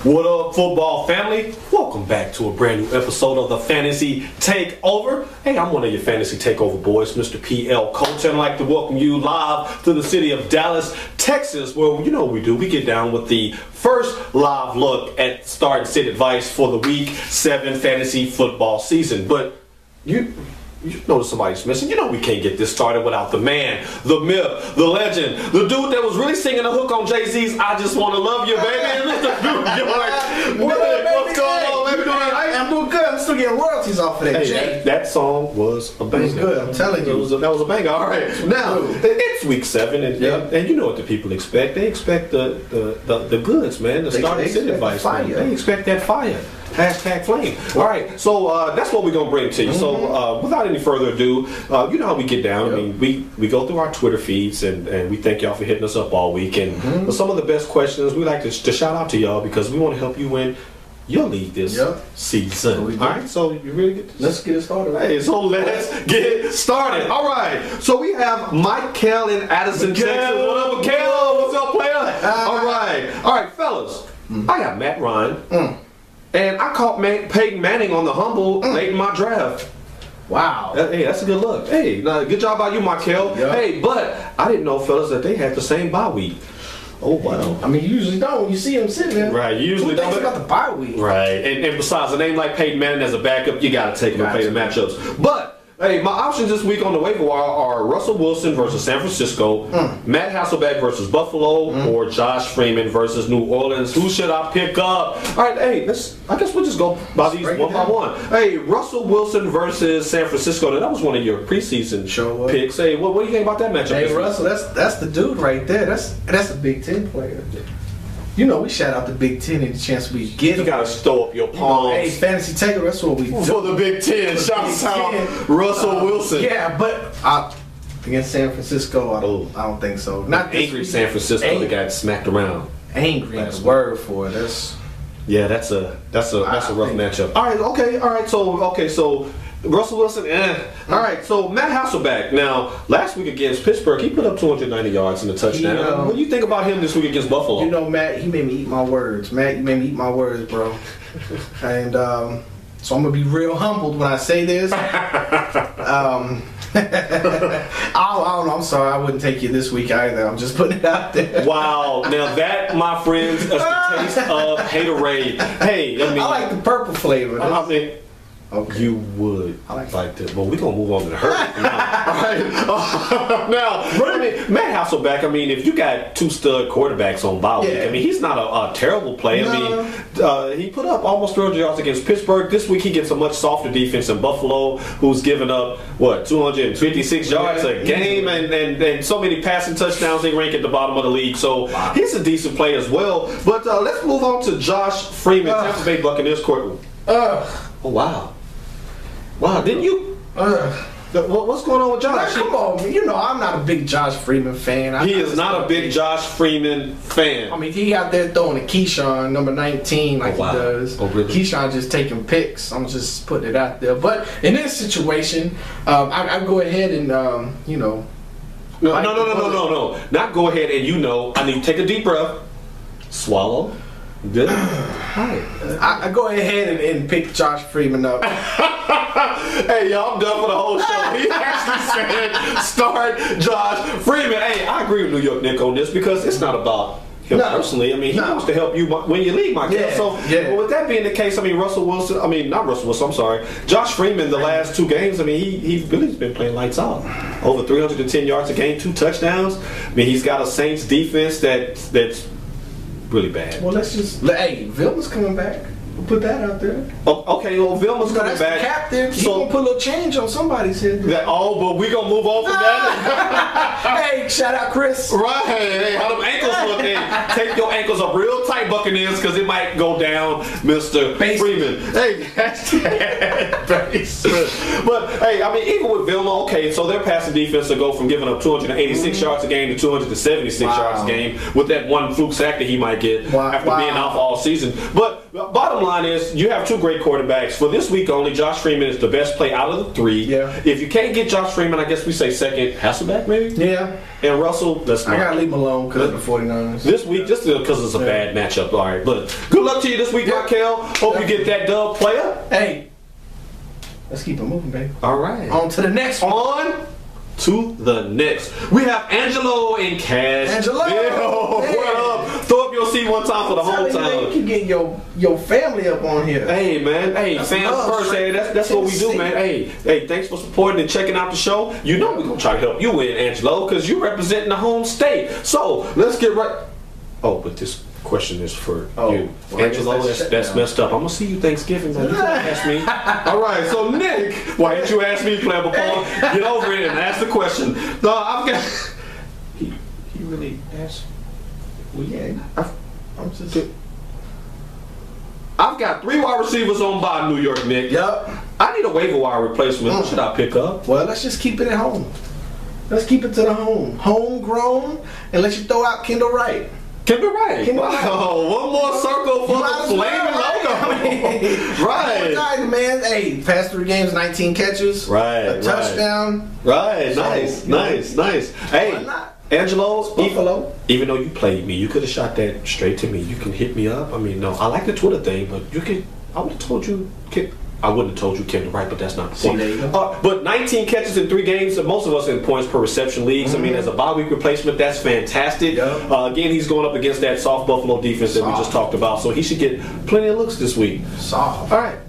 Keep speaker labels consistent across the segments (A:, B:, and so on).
A: What up, football family? Welcome back to a brand new episode of the Fantasy Takeover. Hey, I'm one of your Fantasy Takeover boys, Mr. PL Coach, and I'd like to welcome you live to the city of Dallas, Texas, where you know what we do. We get down with the first live look at start and sit advice for the Week 7 fantasy football season. But you notice somebody's missing. You know we can't get this started without the man, the myth, the legend, the dude that was really singing a hook on Jay-Z's "I Just Want to Love You, Baby." Mr. New York. What's going on, baby?
B: I'm doing good. I'm still getting royalties off of that.
A: Hey, that song was a banger.
B: It was good. I'm telling you.
A: That was a banger. All right. Now, it's Week 7, and you know what the people expect. They expect the goods, man. The start and sit advice. They expect that fire. Hashtag flame. All right, so that's what we're going to bring to you. So without any further ado, you know how we get down. I mean, we go through our Twitter feeds, and we thank y'all for hitting us up all week. And some of the best questions, we like to shout out to y'all because we want to help you win your league this season. All right, so you really get this?
B: Let's get it started.
A: Hey, so let's get started. All right, so we have Michael in Addison, Texas. What up, Michael? What's up, player? All right, fellas. I got Matt Ryan. And I caught Peyton Manning on the humble late in my draft.
B: Wow.
A: Hey, that's a good look. Hey, good job by you, Michael. Hey, but I didn't know, fellas, that they had the same bye week. Oh, wow.
B: I mean, you usually don't when you see him sitting there.
A: Right, you usually don't.
B: About the bye week.
A: Right, and besides, a name like Peyton Manning as a backup, you got to take him and play the matchups. But hey, my options this week on the waiver wire are Russell Wilson versus San Francisco, Matt Hasselbeck versus Buffalo, or Josh Freeman versus New Orleans. Who should I pick up? All right, hey, I guess we'll just go by these one by one. Hey, Russell Wilson versus San Francisco. That was one of your preseason picks. Hey, what do you think about that matchup?
B: Hey, Russell, that's the dude right there. That's a Big Ten player. You know, we shout out the Big Ten any chance we get.
A: You got to stow up your palms.
B: Hey, Fantasy Takeover, that's what we do.
A: For the Big Ten. Shout out Russell Wilson.
B: Yeah, but against San Francisco, I don't think so. Not
A: angry San Francisco that got smacked around.
B: Angry is the word for it. That's
A: a rough matchup. All right, so Russell Wilson, All right, so Matt Hasselbeck. Now, last week against Pittsburgh, he put up 290 yards and a touchdown. What do you think about him this week against Buffalo?
B: You know, Matt, he made me eat my words. Matt, you made me eat my words, bro. And so I'm going to be real humbled when I say this. I don't know. I'm sorry. I wouldn't take you this week either. I'm just putting it out there.
A: Wow. Now that, my friends, is the taste of haterade. Hey, I
B: like the purple flavor.
A: Okay. You would like that. Well, we're going to move on to the hurt. Now, Matt Hasselbeck, I mean, if you got two stud quarterbacks on bye week, I mean, he's not a terrible player. I mean, he put up almost 300 yards against Pittsburgh. This week he gets a much softer defense in Buffalo, who's given up, 256 yards a game and so many passing touchdowns. They rank at the bottom of the league. So he's a decent player as well. But let's move on to Josh Freeman, Tampa Bay Buccaneers court. Oh, wow. Wow, didn't you? What's going on with Josh?
B: Come on, you know I'm not a big Josh Freeman fan.
A: He is not a big Josh Freeman fan.
B: I mean, he out there throwing a Keyshawn, number 19, like he does. Oh, really? Keyshawn just taking picks. I'm just putting it out there. But in this situation, I'd go ahead and,
A: No. Not go ahead and, I need to take a deep breath. Swallow. Good.
B: I go ahead and pick Josh Freeman up.
A: Hey, y'all, I'm done for the whole show. He actually said start Josh Freeman. Hey, I agree with New York Nick on this because it's not about him personally. I mean, he wants to help you win your league, Michael. So, with that being the case, I mean, Josh Freeman, the last two games, I mean, he really's been playing lights out. Over 310 yards a game, 2 touchdowns. I mean, he's got a Saints defense that's really bad.
B: Well, hey, Vilma's coming back. We'll put that out there.
A: Okay, well, Vilma's coming back.
B: The captain. He's going to put a little change on somebody's head.
A: But we're going to move on from that.
B: Hey, shout out Chris.
A: Right. Hey, how them ankles looking? Take your ankles up real tight, Buccaneers, because it might go down, Mr. Freeman. Hey, but, hey, I mean, even with Vilma, okay, so their passing defense will go from giving up 286 yards a game to 276 yards a game with that one fluke sack that he might get after being off all season. But bottom line is you have two great quarterbacks. For this week only, Josh Freeman is the best play out of the three.
B: Yeah.
A: If you can't get Josh Freeman, I guess we say second Hasselbeck maybe?
B: Yeah.
A: And Russell,
B: I got to leave him alone because of the 49ers.
A: This week, just because it's a bad matchup. All right, but good luck to you this week, Raquel. Hope you get that dub, player.
B: Hey, let's keep it moving, baby.
A: All right.
B: On to the next one.
A: On to the next. We have Angelo and Cash.
B: Angelo!
A: What up? Throw up your seat one time for the whole time.
B: You can get your family up on here.
A: Hey, man. Hey,
B: that's
A: fans first. Hey, that's what we do, man. Hey, thanks for supporting and checking out the show. You know we're going to try to help you win, Angelo, because you're representing the home state. So, let's get right. Oh, but this question is for you. Well, Angelo, that's messed up. I'm going to see you Thanksgiving. You can't ask me. All right, so Nick, why didn't you ask me, Player Paul? Get over it and ask the question. No, I've got... He really asked... Well, yeah, I've got 3 wide receivers on bye, New York, Nick.
B: Yep.
A: I need a waiver wire replacement. What should I pick up?
B: Well, let's just keep it at home. Let's keep it to the home. Homegrown, and let you throw out Kendall Wright.
A: Kendall Wright. Wow, one more circle for the flaming logo. Right.
B: Man. Hey, past 3 games, 19 catches.
A: Right.
B: A touchdown.
A: Right. Nice. Hey.
B: Why not?
A: Angelo,
B: Buffalo.
A: Even though you played me, you could have shot that straight to me. You can hit me up. I mean, no, I like the Twitter thing, but you could. I would have told you. I wouldn't have told you Kendall Wright, but that's not the point. But 19 catches in 3 games, most of us in points per reception leagues. I mean, as a bye week replacement, that's fantastic. Again, he's going up against that soft Buffalo defense that we just talked about, so he should get plenty of looks this week.
B: Soft.
A: All right.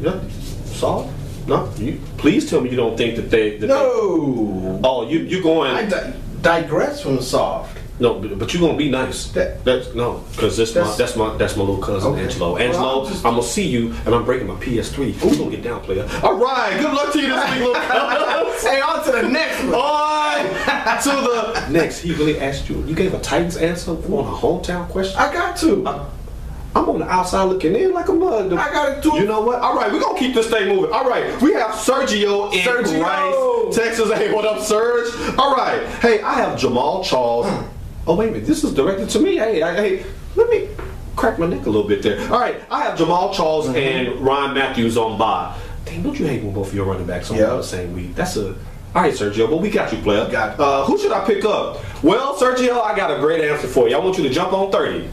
A: Yeah. Soft? No. Please tell me you don't think that they.
B: No.
A: You going?
B: I digress from soft.
A: No, but you're gonna be nice. That's no, because that's my little cousin Angelo. Angelo, I'm gonna see you, and I'm breaking my PS3. We're gonna get down, player. All right, good luck to you this week, little cousin.
B: Hey, on to the next one.
A: All right, to the next. He really asked you. You gave a Titans answer on a hometown question.
B: I got to.
A: I'm on the outside looking in like a mug.
B: I got it too.
A: You know what? All right, we're going to keep this thing moving. All right, we have Sergio in Rice, Texas. Hey, what up, Serge? All right. Hey, I have Jamal Charles. Oh, wait a minute. This is directed to me. Hey, let me crack my neck a little bit there. All right, I have Jamal Charles and Ryan Matthews on bye. Dang, don't you hate when both of your running backs on the same week? That's a... All right, Sergio, but we got you, player. Who should I pick up? Well, Sergio, I got a great answer for you. I want you to jump on 30.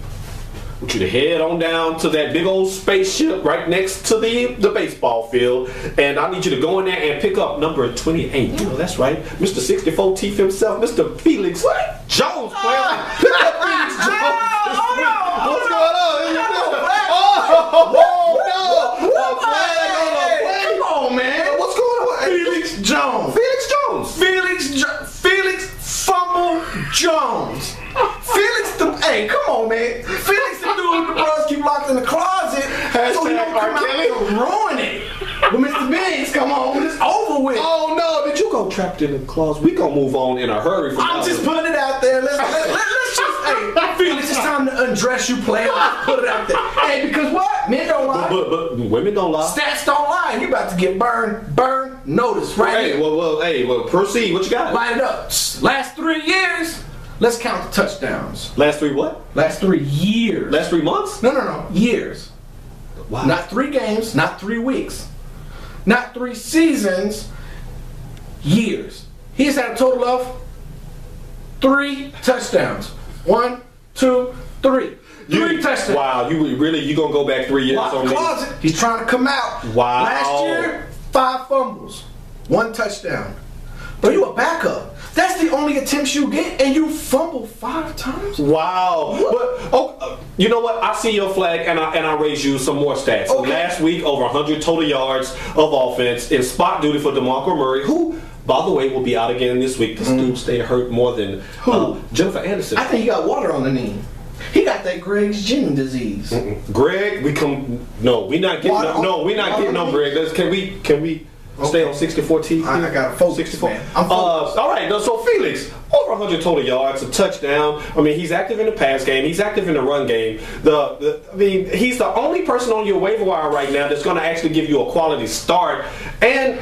A: I want you to head on down to that big old spaceship right next to the baseball field, and I need you to go in there and pick up number 28. You know, that's right. Mr. 64 Teeth himself, Mr. Felix Jones, player. Pick up Felix Jones. What's going on?
B: Come on, man.
A: What's going on?
B: Felix Jones. Felix Fumble Jones. Hey, come on, man. Felix the dude the bros keep locked in the closet so he don't come out and ruin it. When Mr. Biggs come on, it's over with.
A: Oh, no. Did you go trapped in the closet? We gonna move on in a hurry.
B: I'm just putting it out there. Let's just, hey, Felix, it's time to undress you, player. Let's put it out there. Hey, because what? Men don't lie.
A: But women don't lie.
B: Stats don't lie. You about to get burned, notice right here.
A: Well, proceed. What you got?
B: Line it up. Last 3 years. Let's count the touchdowns.
A: Last 3 what?
B: Last 3 years.
A: Last 3 months?
B: No. Years.
A: Wow.
B: Not 3 games, not 3 weeks. Not 3 seasons. Years. He's had a total of 3 touchdowns. 1, 2, 3. 3 touchdowns.
A: Wow, you gonna go back 3 years on
B: closet. He's trying to come out.
A: Wow.
B: Last year, 5 fumbles, 1 touchdown. But you a backup. That's the only attempts you get, and you fumble 5 times?
A: Wow. But, you know what? I see your flag, and I raise you some more stats. Okay. Last week, over 100 total yards of offense in spot duty for DeMarco Murray, who, by the way, will be out again this week. This dude stayed hurt more than Jennifer Anderson.
B: I think he got water on the knee. He got that Greg's Gin disease.
A: Greg, we're not getting no Greg. Can we stay on 64 T?
B: I got a focus, 64. Man. I'm focused.
A: All right, so Felix, over 100 total yards, a touchdown. I mean, he's active in the pass game. He's active in the run game. He's the only person on your waiver wire right now that's going to actually give you a quality start. And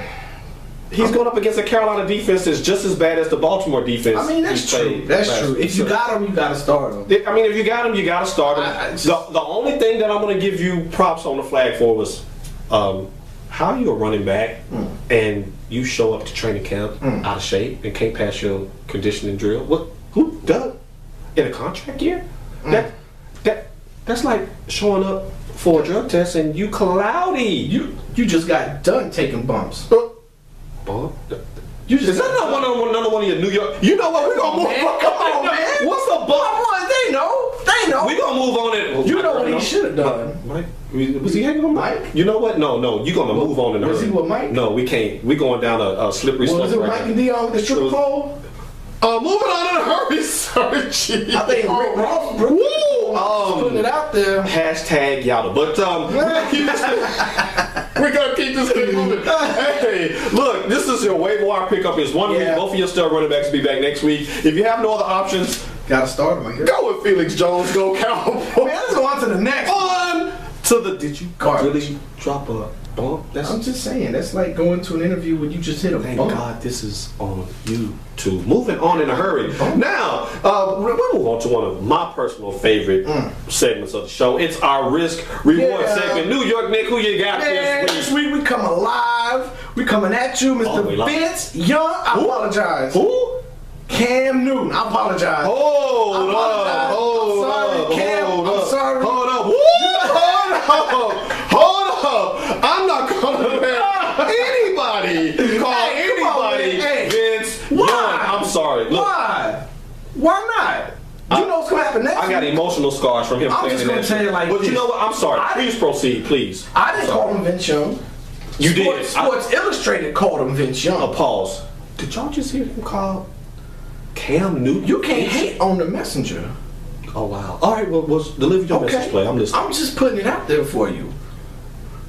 A: He's going up against a Carolina defense that's just as bad as the Baltimore defense.
B: I mean, that's true. That's true. If you got him, you got to start him.
A: I mean, if you got him, you got to start him. The only thing that I'm going to give you props on the flag for was how you a running back and you show up to training camp out of shape and can't pass your conditioning drill. What? Who does? In a contract year? That's like showing up for a drug test and you cloudy.
B: You just got done taking bumps.
A: Bump? Is that not another one of your New York? You know what? We're gonna move. Come on, man. What's a bump?
B: Come on, they know. We're
A: gonna move on it.
B: You know what he should have done.
A: Mike? Was he hanging with Mike? You know what? No. You're gonna move on in a hurry.
B: Was he with Mike?
A: No, we can't. We're going down a slippery slope.
B: Was it Mike and Dion with the stripper pole?
A: Moving on in a hurry, sorry, G.
B: I think Rick Ross putting it out there.
A: Hashtag Yada. But we're gonna keep this thing moving. Hey, look, this is your waiver wire pickup. Is 1 week. Both of your star running backs will be back next week. If you have no other options,
B: gotta start them. I guess.
A: Go with Felix Jones. Go Cowboys.
B: Man, let's go on to the next.
A: Did you really drop a bump?
B: I'm just saying, that's like going to an interview when you just hit a
A: Thank
B: bump.
A: God this is on YouTube. Moving on in a hurry. Now, we'll move on to one of my personal favorite segments of the show. It's our risk reward segment. New York Nick, who you got
B: this week? We come alive. We coming at you, Mr. Vince Young. I apologize.
A: Who?
B: Cam Newton. I apologize.
A: Hold up. I'm not gonna let anybody call anybody Vince Young. I'm sorry. Look.
B: Why not? You know what's gonna happen next.
A: I got emotional scars from him
B: I'm
A: playing
B: just gonna tell you like
A: But
B: this.
A: you know what? I'm sorry. Please proceed, please.
B: I didn't call him Vince Young.
A: You did.
B: Sports Illustrated called him Vince Young.
A: Pause. Did y'all just hear him call Cam Newton?
B: You can't hate on the messenger.
A: Oh wow. All right. Well, deliver your message, play. I'm listening.
B: I'm just putting it out there for you.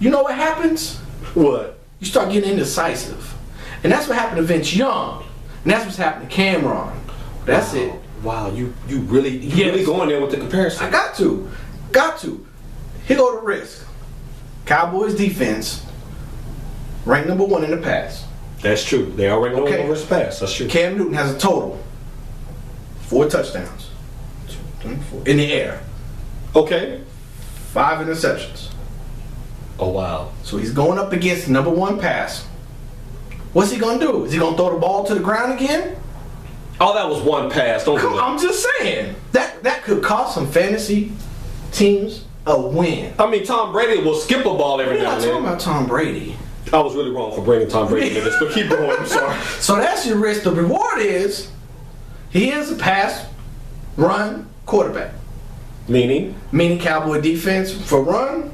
B: You know what happens?
A: What?
B: You start getting indecisive. And that's what happened to Vince Young. And that's what's happened to Cameron. That's it.
A: Wow, you really going there with the comparison.
B: I got to. Here go the risk. Cowboys defense ranked number 1 in the pass.
A: That's true. They are ranked number 1 versus pass. That's true.
B: Cam Newton has a total 4 touchdowns. 2, 3, 4 in the air.
A: Okay.
B: 5 interceptions.
A: Oh wow.
B: So he's going up against number 1 pass. What's he gonna do? Is he gonna throw the ball to the ground again?
A: Oh, that was one pass. Don't do that.
B: I'm just saying that could cost some fantasy teams a win.
A: I mean, Tom Brady will skip a ball every now and then.
B: We're not talking about Tom Brady.
A: I was really wrong for bringing Tom Brady into this, but keep going. I'm sorry.
B: So that's your risk. The reward is he is a pass, run quarterback.
A: Meaning
B: Cowboy defense for run.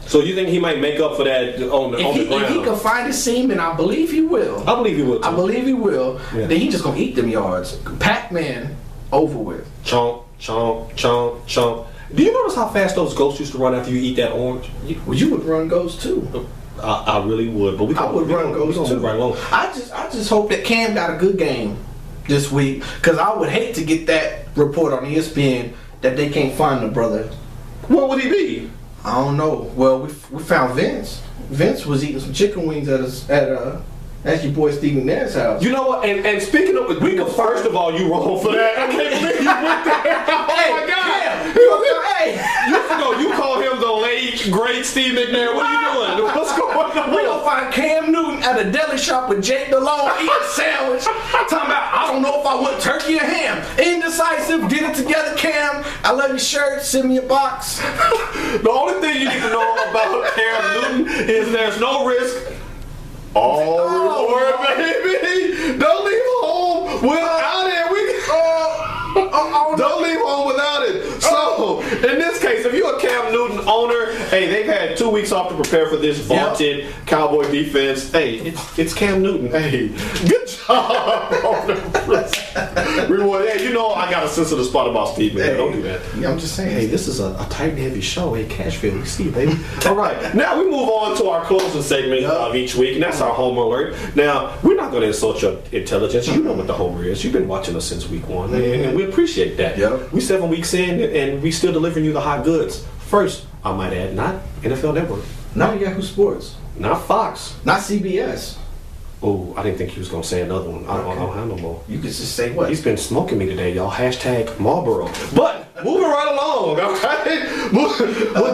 A: So you think he might make up for that on the ground?
B: If he can find a seam, and I believe he will.
A: I believe he will, too.
B: I believe he will. Yeah. Then he just going to eat them yards. Pac-Man, over with.
A: Chomp, chomp, chomp, chomp. Do you notice how fast those ghosts used to run after you eat that orange?
B: You would run ghosts, too.
A: I really would. But
B: I would run ghosts, too.
A: Right along.
B: I just hope that Cam got a good game this week, because I would hate to get that report on ESPN that they can't find the brother.
A: What would he be?
B: I don't know. Well, we found Vince. Vince was eating some chicken wings at your boy Steve McNair's house.
A: You know what? And speaking of, first of all, you wrong for that. I can't believe you went there. Oh my God! You call him the late great Steve McNair. What are you doing? What's going on?
B: We gonna find Cam Newton at a deli shop with Jake DeLone eating a sandwich. Talking about, I don't know if I want turkey or ham. Indecisive. Get it together, Cam. I love your shirt. Send me a box.
A: The only thing you need to know about Cam Newton is there's no risk. All reward, baby. Don't leave home without it. Don't leave home without it. So, in this case, if you're a Cam Newton owner, hey, they've had 2 weeks off to prepare for this vaunted Cowboy defense. Hey, it's Cam Newton. Hey, good job. Reward. Hey, you know I got a sensitive spot about Steve, man. Hey, don't do that.
B: Yeah, I'm just saying.
A: Hey, this is a tight and heavy show. Hey, Cashville, we see you, baby. All right, now we move on to our closing segment of each week, and that's our homer alert. Now, we're not going to insult your intelligence. You know what the homer is. You've been watching us since week 1, and we appreciate that.
B: Yep.
A: We 7 weeks in, and we still delivering you the hot goods. First, I might add, not NFL Network.
B: Not Yahoo Sports.
A: Not Fox.
B: Not CBS.
A: Oh, I didn't think he was going to say another one. I don't have no more.
B: You could just say what?
A: He's been smoking me today, y'all. Hashtag Marlboro. But moving right along, all right? What dude, man? All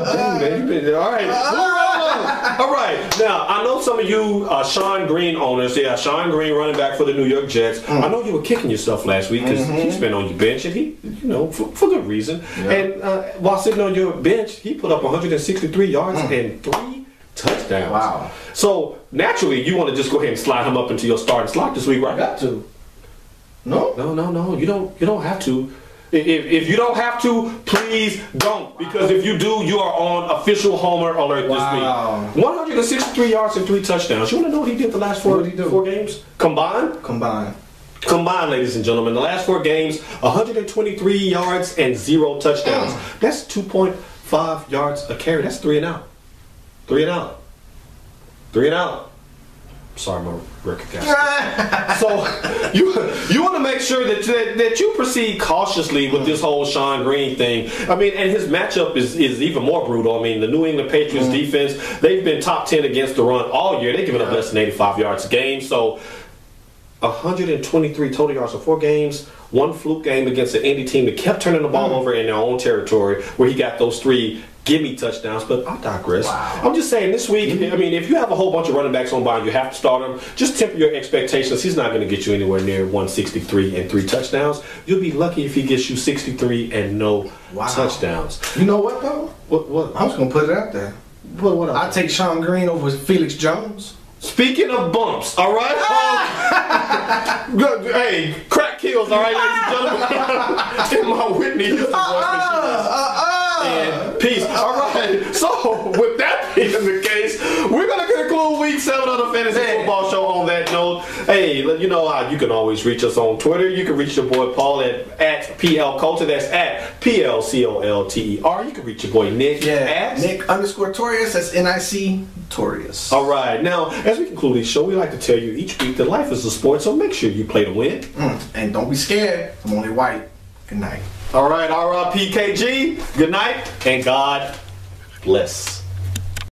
A: right, moving right along. All right. Now, I know some of you Sean Green owners. Yeah, Sean Green, running back for the New York Jets. I know you were kicking yourself last week because he's been on your bench, and he, for good reason. Yeah. And while sitting on your bench, he put up 163 yards and 3 touchdowns.
B: Wow.
A: So naturally, you want to just go ahead and slide him up into your starting slot this week, right?
B: I got to. No.
A: No. You don't have to. If you don't have to, please don't. Because if you do, you are on official homer alert this week. 163 yards and 3 touchdowns. You want to know what he did the last four games? Combined, ladies and gentlemen. The last 4 games, 123 yards and 0 touchdowns. That's 2.5 yards a carry. That's 3 and out. 3 and out. 3 and out. Sorry, my record guy. So you want to make sure that you proceed cautiously with this whole Sean Green thing. I mean, and his matchup is even more brutal. I mean, the New England Patriots defense, they've been top 10 against the run all year. They've given up less than 85 yards a game. So 123 total yards in 4 games. 1 fluke game against an Indy team that kept turning the ball over in their own territory, where he got those 3 gimme touchdowns. But I digress. Wow. I'm just saying, this week, I mean, if you have a whole bunch of running backs on by and you have to start him, just temper your expectations. He's not going to get you anywhere near 163 and 3 touchdowns. You'll be lucky if he gets you 63 and no touchdowns.
B: You know what, though?
A: What?
B: I was going to put it out there.
A: What
B: I'd take Sean Green over Felix Jones.
A: Speaking of bumps, all right? Hey, crack kills, all right, ladies and gentlemen? In my Whitney and peace. All right. So, with that being the case, we're going to conclude week 7 of the Fantasy Football Show on that note. Hey, you know how you can always reach us on Twitter. You can reach your boy Paul at PL Coulter. That's at PLCOLTER. You can reach your boy Nick at
B: Nick_Torius. That's NIC Torius.
A: All right. Now, as we conclude this show, we like to tell you each week that life is a sport, so make sure you play to win.
B: And don't be scared. I'm only white. Good night.
A: All right, RIP KG. Good night, and God bless.